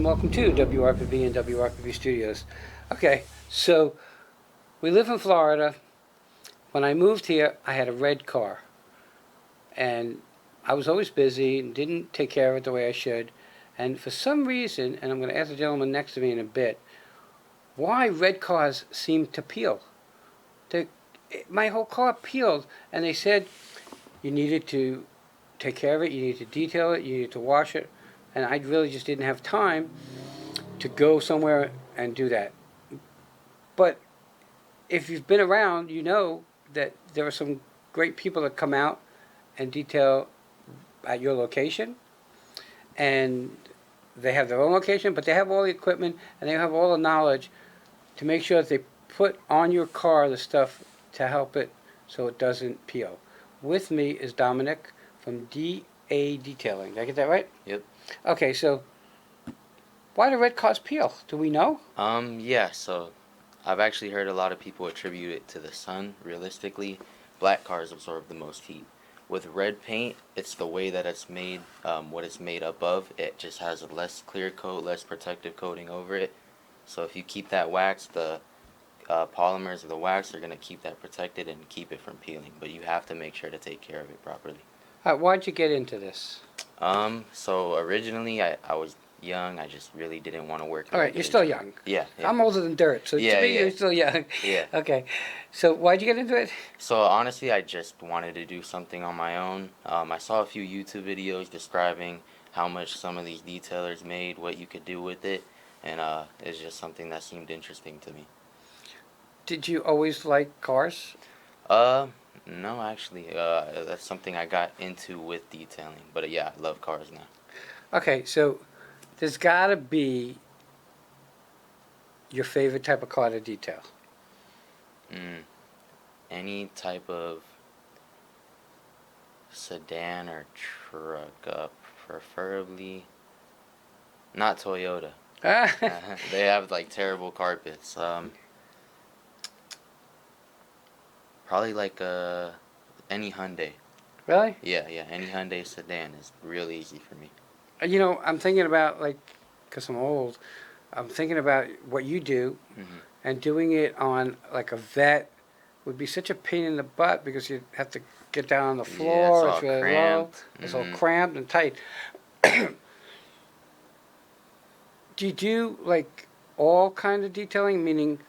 and welcome to WRPB and WRPB Studios. Okay, so we live in Florida. When I moved here, I had a red car, and I was always busy and didn't take care of it the way I should. And for some reason, and I'm going to ask the gentleman next to me in a bit, why red cars seem to peel. My whole car peeled, and they said you needed to take care of it, you needed to detail it, you needed to wash it, and I really just didn't have time to go somewhere and do that. But if you've been around, you know that there are some great people that come out and detail at your location, and they have their own location, but they have all the equipment and they have all the knowledge to make sure that they put on your car the stuff to help it so it doesn't peel. With me is Dominik from DA Detailing. Did I get that right? Yep. Okay, so why do red cars peel? Do we know? Yeah, so I've actually heard a lot of people attribute it to the sun. Realistically, black cars absorb the most heat. With red paint, it's the way that it's made, what it's made up of. It just has a less clear coat, less protective coating over it. So if you keep that wax, the polymers of the wax are going to keep that protected and keep it from peeling. But you have to make sure to take care of it properly. Why'd you get into this? So originally I was young. I just really didn't want to work. All right, you're still young. Yeah. I'm older than dirt, so to me, you're still young. Yeah. Okay, so why'd you get into it? So honestly, I just wanted to do something on my own. I saw a few YouTube videos describing how much some of these detailers made, what you could do with it, and it's just something that seemed interesting to me. Did you always like cars? No, actually, that's something I got into with detailing. But yeah, I love cars now. Okay, so there's got to be your favorite type of car to detail. Any type of sedan or truck, preferably not Toyota. They have like terrible carpets. Probably like any Hyundai. Really? Yeah, any Hyundai sedan is real easy for me. You know, I'm thinking about, like, because I'm old, I'm thinking about what you do, and doing it on, like, a vet would be such a pain in the butt because you'd have to get down on the floor. Yeah, it's really cramped. low. It's all cramped and tight. Do you do, like, all kind of detailing, meaning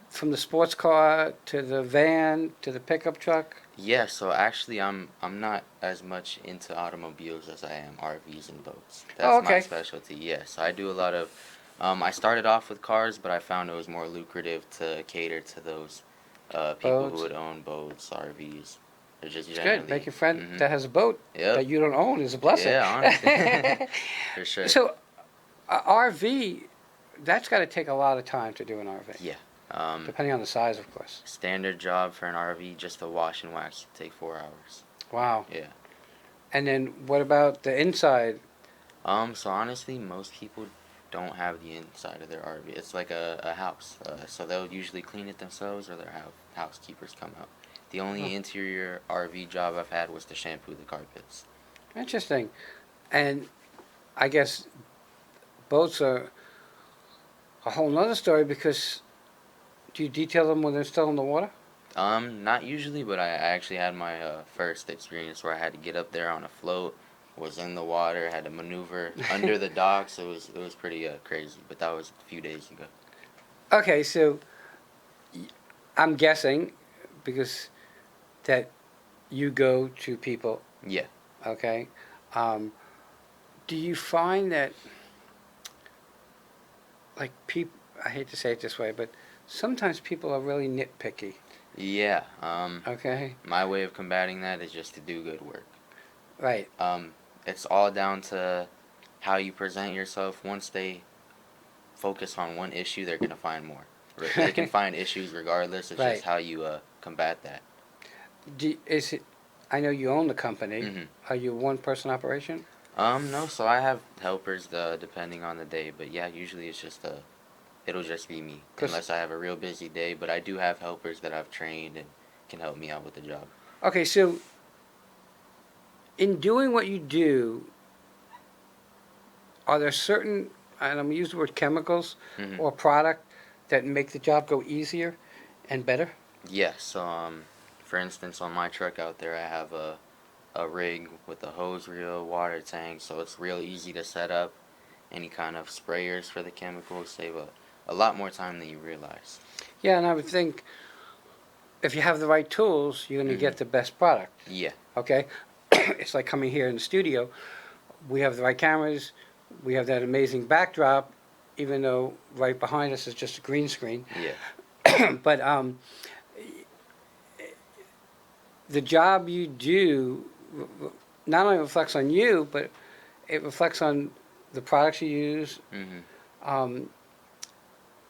from the sports car to the van to the pickup truck? Yeah, so actually I'm not as much into automobiles as I am RVs and boats. That's my specialty. Yeah, so I do a lot of I started off with cars, but I found it was more lucrative to cater to those people who would own boats, RVs. They're just it's good. Make your friend that has a boat that you don't own is a blessing. Yeah, honestly. For sure. So RV, that's got to take a lot of time to do an RV. Yeah. Depending on the size, of course. Standard job for an RV, just to wash and wax, take 4 hours. Wow. Yeah. And then what about the inside? So honestly, most people don't have the inside of their RV. It's like a house. So they'll usually clean it themselves, or they'll have housekeepers come out. The only interior RV job I've had was to shampoo the carpets. Interesting. And I guess boats are a whole nother story because do you detail them when they're still in the water? Not usually, but I actually had my first experience where I had to get up there on a float, was in the water, had to maneuver under the dock, so it was pretty crazy, but that was a few days ago. Okay, so I'm guessing, because that you go to people. Yeah. Okay. Do you find that, like, people, I hate to say it this way, but sometimes people are really nitpicky. Yeah. Okay. My way of combating that is just to do good work. Right. It's all down to how you present yourself. Once they focus on one issue, they're gonna find more. They can find issues regardless. It's just how you combat that. I know you own the company. Are you a one-person operation? No. So I have helpers depending on the day, but yeah, usually it's just it'll just be me unless I have a real busy day. But I do have helpers that I've trained and can help me out with the job. Okay, so in doing what you do, are there certain and I'm using the word chemicals Mhm. or product that make the job go easier and better? Yeah. So for instance, on my truck out there, I have a rig with a hose reel, water tank, so it's real easy to set up. Any kind of sprayers for the chemicals save a lot more time than you realize. Yeah, and I would think if you have the right tools, you're going to Mhm. get the best product. Yeah. Okay? It's like coming here in the studio. We have the right cameras, we have that amazing backdrop, even though right behind us is just a green screen. Yeah. But the job you do not only reflects on you, but it reflects on the products you use. Mhm. Um,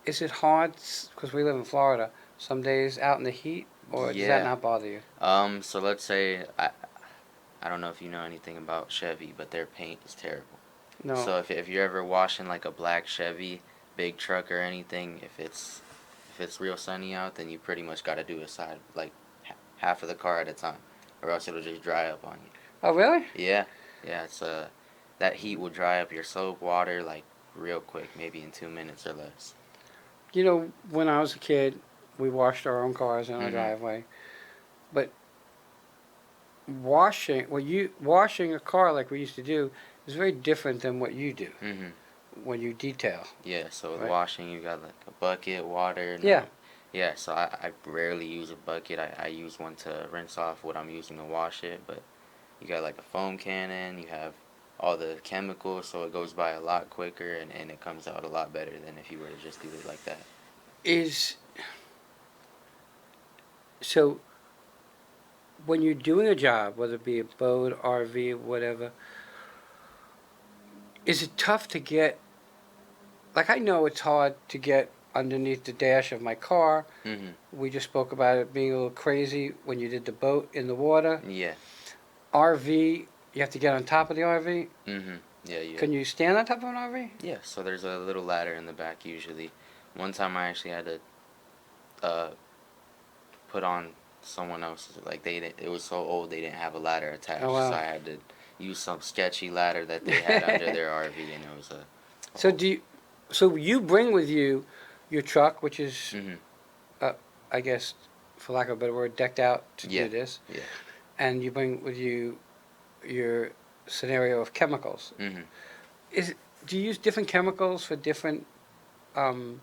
is it hard, because we live in Florida, some days out in the heat, or does that Yeah. not bother you? So let's say I don't know if you know anything about Chevy, but their paint is terrible. No. So if you're ever washing like a black Chevy, big truck or anything, if it's real sunny out, then you pretty much got to do a side like half of the car at a time, or else it'll just dry up on you. Oh, really? Yeah, yeah. It's that heat will dry up your soap water like real quick, maybe in 2 minutes or less. You know, when I was a kid, we washed our own cars in our Mhm. driveway. But washing a car like we used to do is very different than what you do Mhm. when you detail, Yeah. So with right? washing, you got like a bucket, water. Yeah. No. Yeah. So I rarely use a bucket. I use one to rinse off what I'm using to wash it, but you got like a foam cannon. You have all the chemicals, so it goes by a lot quicker and it comes out a lot better than if you were to just do it like that. Is so when you're doing a job, whether it be a boat, RV, whatever, is it tough to get? Like I know it's hard to get underneath the dash of my car. Mhm. We just spoke about it being a little crazy when you did the boat in the water. Yeah. RV, you have to get on top of the RV. Mhm. Yeah. Yeah. Can you stand on top of an RV? Yeah. So there's a little ladder in the back usually. One time I actually had to uh put on someone else's, like they didn't, it was so old they didn't have a ladder Oh attached, so wow. I had to use some sketchy ladder that they had under their RV, and it was a So whole. do you, so you bring with you your truck, which is, Mhm. I guess, for lack of a better word, decked out to Yeah. do this, Yeah. and you bring with you your scenario of chemicals. Mhm. Is do you use different chemicals for different um,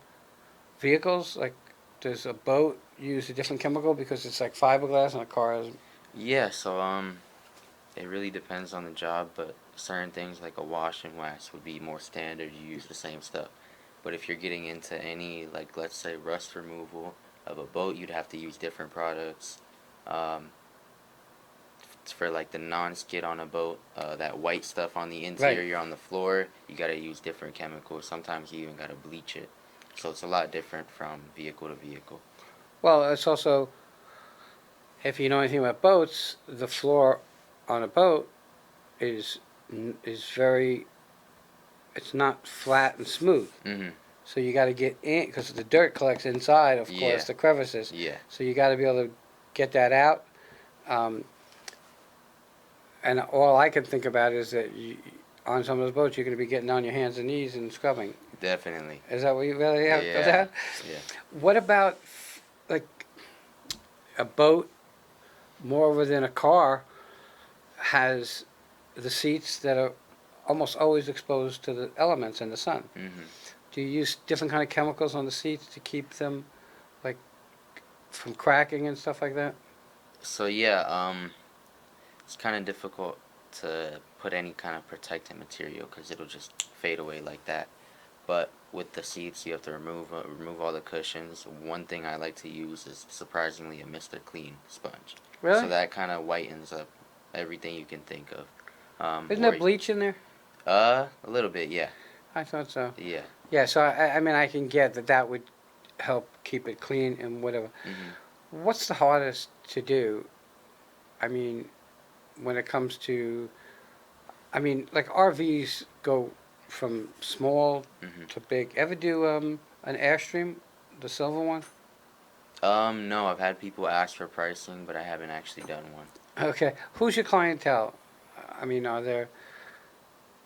vehicles? Like, does a boat use a different chemical because it's like fiberglass and a car is? Yeah. So it really depends on the job, but certain things like a wash and wax would be more standard. You use the same stuff. But if you're getting into any, like, let's say rust removal of a boat, you'd have to use different products. Um, for like the non-skid on a boat, that white stuff on the Right. interior on the floor, you gotta use different chemicals. Sometimes you even gotta bleach it. So it's a lot different from vehicle to vehicle. Well, it's also, if you know anything about boats, the floor on a boat is is very, it's not flat and smooth. Mhm. So you got to get in because the dirt collects inside, of course, Yeah. the crevices. Yeah. So you got to be able to get that out. Um, and all I can think about is that on some of those boats, you're going to be getting on your hands and knees and scrubbing. Definitely. Is that what you really have of Yeah. that? Yeah. What about like a boat, more than a car, has the seats that are almost always exposed to the elements in the sun? Mhm. Do you use different kind of chemicals on the seats to keep them like from cracking and stuff like that? So yeah, it's kind of difficult to put any kind of protective material because it'll just fade away like that. But with the seats, you have to remove all the cushions. One thing I like to use is surprisingly a Mr. Clean sponge. So Really? that kind of whitens up everything you can think of. Isn't there Or bleach in there? a little bit, yeah, I thought so. yeah. Yeah, so I mean, I can get that that would help keep it clean and whatever. Mhm. What's the hardest to do? I mean, when it comes to, I mean, like RVs go from small Mhm. to big. Ever do an Airstream, the silver one? No, I've had people ask for pricing, but I haven't actually done one. Okay. Who's your clientele? I mean, are there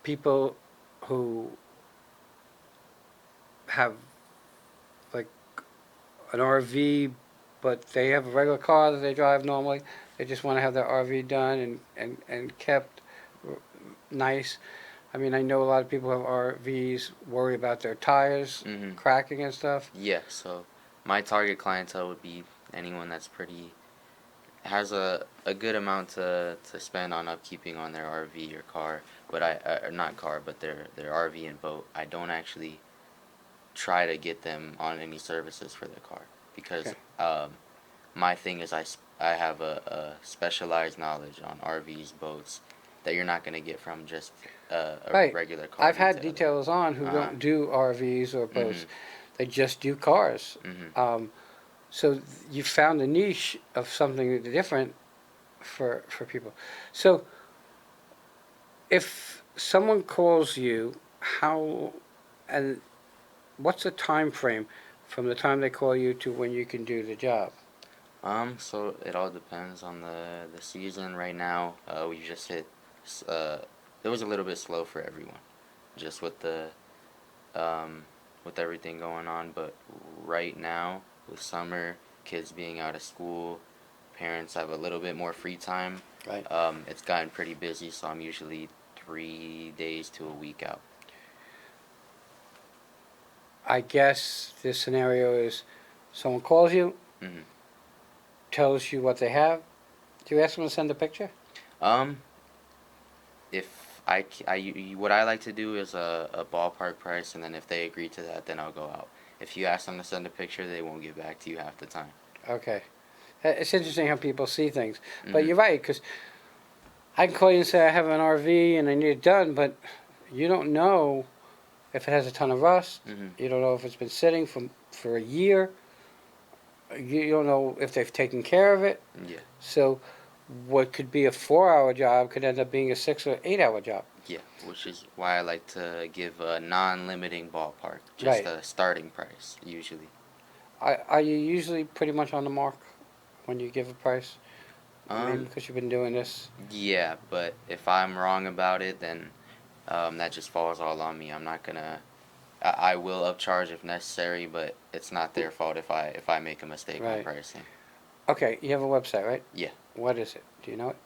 people who have like an RV, but they have a regular car that they drive normally. They just want to have their RV done and kept nice. I mean, I know a lot of people who have RVs worry about their tires Hmm. cracking and stuff. Yeah, so my target clientele would be anyone that's pretty has a good amount to spend on upkeeping on their RV or car, but not car, but their RV and boat. I don't actually try to get them on any services for their car because Okay. my thing is I have a specialized knowledge on RVs, boats that you're not gonna get from just a Right. regular car I've had detailer. detailers on who Uh-huh. don't do RVs or boats. Mhm. They just do cars. Mhm. So you found a niche of something different for people. So if someone calls you, how and what's the time frame from the time they call you to when you can do the job? So it all depends on the season. Right now, we just hit. It was a little bit slow for everyone, just um, with everything going on. But right now, with summer, kids being out of school, parents have a little bit more free time. Right. It's gotten pretty busy, so I'm usually 3 days to a week out. I guess this scenario is someone calls you, Hmm. tells you what they have. Do you ask them to send a picture? Um, if what I like to do is a ballpark price, and then if they agree to that, then I'll go out. If you ask them to send a picture, they won't get back to you half the time. Okay. It's interesting how people see things. But Hmm. you're right, because I can call you and say I have an RV and I need it done, but you don't know if it has a ton of rust. Hmm. You don't know if it's been sitting for a year. You don't know if they've taken care of it. Yeah, So what could be a 4 hour job could end up being a 6 or 8 hour job. yeah, which is why I like to give a non-limiting ballpark, just Right. a starting price usually. Are you usually pretty much on the mark when you give a price? Maybe Um, because you've been doing this. yeah, but if I'm wrong about it, then that just falls all on me. I'm not gonna. I will upcharge if necessary, but it's not their fault if I make a mistake on Right. pricing. Okay, you have a website, right? Yeah. What is it? Do you know it?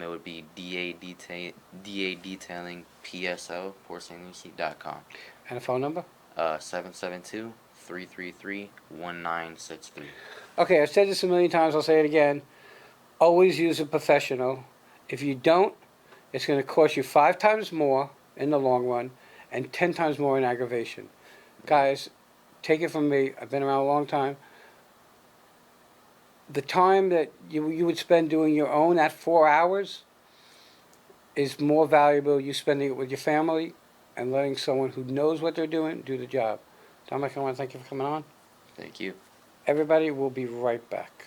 It would be DA detailing PSO PortSt.com. And a phone number? 772-333-1963. Okay, I've said this a million times, I'll say it again. Always use a professional. If you don't, it's going to cost you 5 times more in the long run and 10 times more in aggravation. Guys, take it from me. I've been around a long time. The time that you would spend doing your own at 4 hours is more valuable you spending it with your family and letting someone who knows what they're doing do the job. Dominic, I want to thank you for coming on. Thank you. Everybody will be right back.